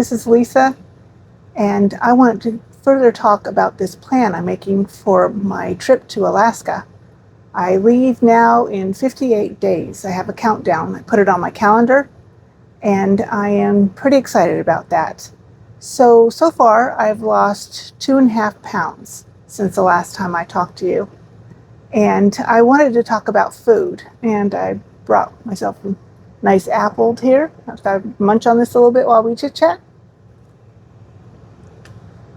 This is Lisa, and I wanted to further talk about this plan I'm making for my trip to Alaska. I leave now in 58 days. I have a countdown. I put it on my calendar, and I am pretty excited about that. So far, I've lost 2.5 pounds since the last time I talked to you. And I wanted to talk about food, and I brought myself a nice apple here. I've got to munch on this a little bit while we chit chat.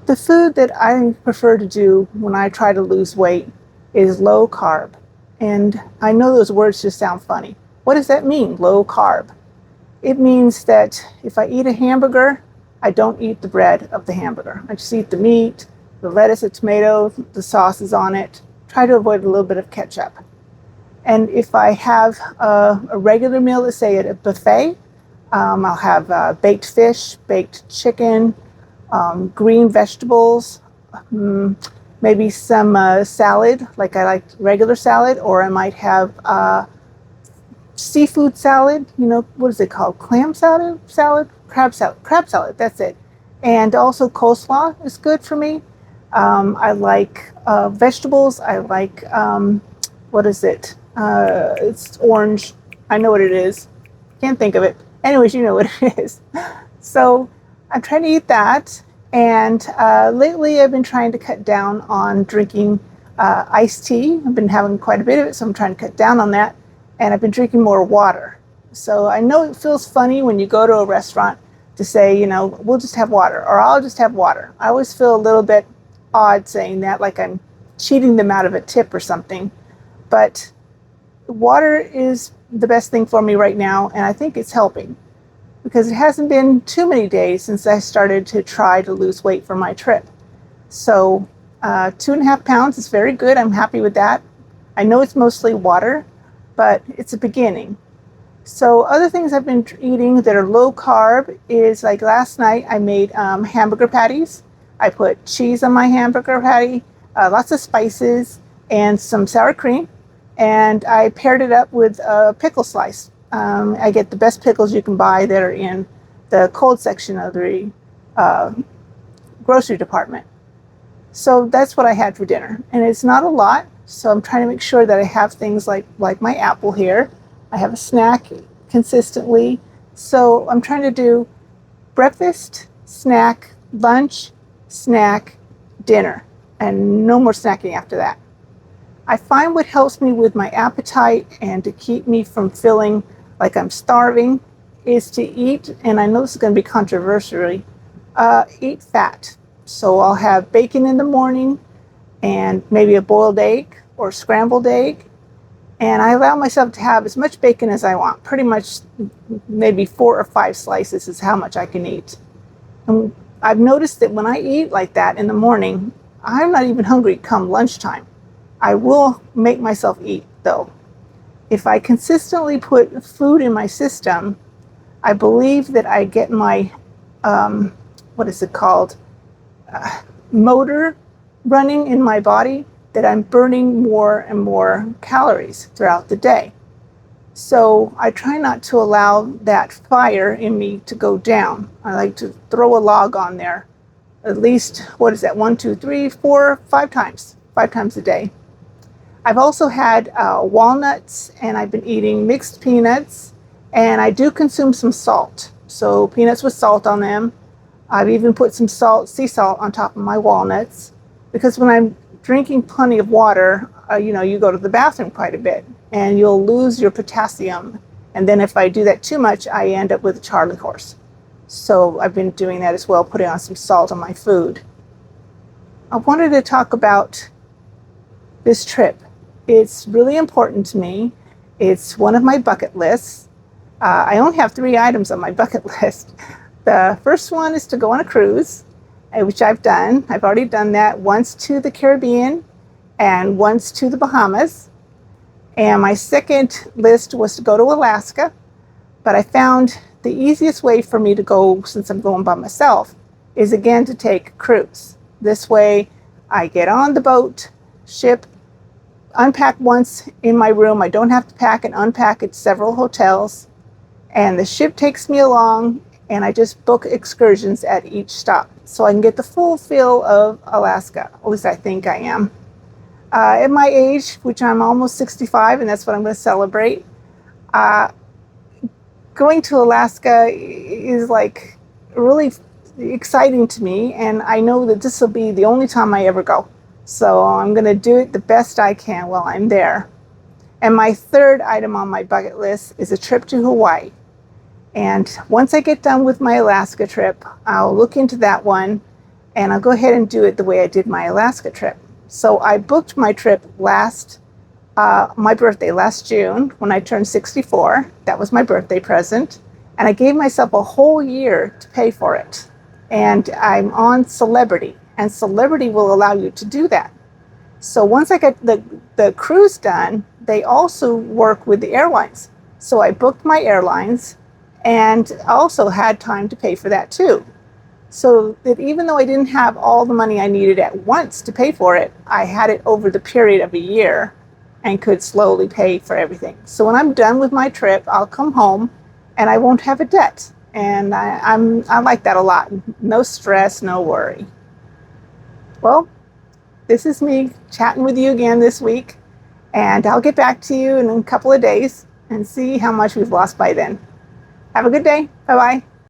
The food that I prefer to do when I try to lose weight is low carb. And I know those words just sound funny. What does that mean, low carb? It means that if I eat a hamburger, I don't eat the bread of the hamburger. I just eat the meat, the lettuce, the tomato, the sauces on it. Try to avoid a little bit of ketchup. And if I have a regular meal, let's say at a buffet, I'll have baked fish, baked chicken, green vegetables, maybe some salad, like I like regular salad, or I might have seafood salad. What is it called? Clam salad? Crab salad, that's it. And also coleslaw is good for me. I like vegetables. I like, what is it? It's orange. I know what it is. Can't think of it. Anyways, you know what it is. So I'm trying to eat that. And lately I've been trying to cut down on drinking iced tea. I've been having quite a bit of it, so I'm trying to cut down on that. And I've been drinking more water. So I know it feels funny when you go to a restaurant to say, we'll just have water, or I'll just have water. I always feel a little bit odd saying that, like I'm cheating them out of a tip or something. But water is the best thing for me right now, and I think it's helping, because it hasn't been too many days since I started to try to lose weight for my trip. So 2.5 pounds is very good. I'm happy with that. I know it's mostly water, but it's a beginning. So other things I've been eating that are low carb is, like last night I made hamburger patties. I put cheese on my hamburger patty, lots of spices, and some sour cream. And I paired it up with a pickle slice. I get the best pickles you can buy that are in the cold section of the grocery department. So that's what I had for dinner. And it's not a lot, so I'm trying to make sure that I have things like my apple here. I have a snack consistently. So I'm trying to do breakfast, snack, lunch, snack, dinner, and no more snacking after that. I find what helps me with my appetite and to keep me from feeling like I'm starving is to eat, and I know this is going to be controversial, eat fat. So I'll have bacon in the morning and maybe a boiled egg or scrambled egg. And I allow myself to have as much bacon as I want. Pretty much maybe 4 or 5 slices is how much I can eat. And I've noticed that when I eat like that in the morning, I'm not even hungry come lunchtime. I will make myself eat, though. If I consistently put food in my system, I believe that I get my, motor running in my body, that I'm burning more and more calories throughout the day. So I try not to allow that fire in me to go down. I like to throw a log on there at least, 1, 2, 3, 4, 5 times. 5 times a day. I've also had walnuts, and I've been eating mixed peanuts, and I do consume some salt. So peanuts with salt on them. I've even put some sea salt on top of my walnuts, because when I'm drinking plenty of water, you go to the bathroom quite a bit, and you'll lose your potassium. And then if I do that too much, I end up with a Charlie horse. So I've been doing that as well, putting on some salt on my food. I wanted to talk about this trip. It's really important to me. It's one of my bucket lists. I only have 3 items on my bucket list. The first one is to go on a cruise, which I've done. I've already done that once to the Caribbean and once to the Bahamas. And my second list was to go to Alaska. But I found the easiest way for me to go, since I'm going by myself, is again to take a cruise. This way I get on the boat, ship, unpack once in my room. I don't have to pack and unpack at several hotels. And the ship takes me along, and I just book excursions at each stop so I can get the full feel of Alaska. At least I think I am. At my age, which I'm almost 65, and that's what I'm going to celebrate, going to Alaska is like really exciting to me, and I know that this will be the only time I ever go. So I'm going to do it the best I can while I'm there. And my third item on my bucket list is a trip to Hawaii. And once I get done with my Alaska trip, I'll look into that one and I'll go ahead and do it the way I did my Alaska trip. So I booked my trip my birthday last June when I turned 64. That was my birthday present. And I gave myself a whole year to pay for it. And I'm on Celebrity, and Celebrity will allow you to do that. So once I get the cruise done, they also work with the airlines. So I booked my airlines and also had time to pay for that too. So that even though I didn't have all the money I needed at once to pay for it, I had it over the period of a year and could slowly pay for everything. So when I'm done with my trip, I'll come home and I won't have a debt. And I like that a lot. No stress, no worry. Well, this is me chatting with you again this week, and I'll get back to you in a couple of days and see how much we've lost by then. Have a good day. Bye-bye.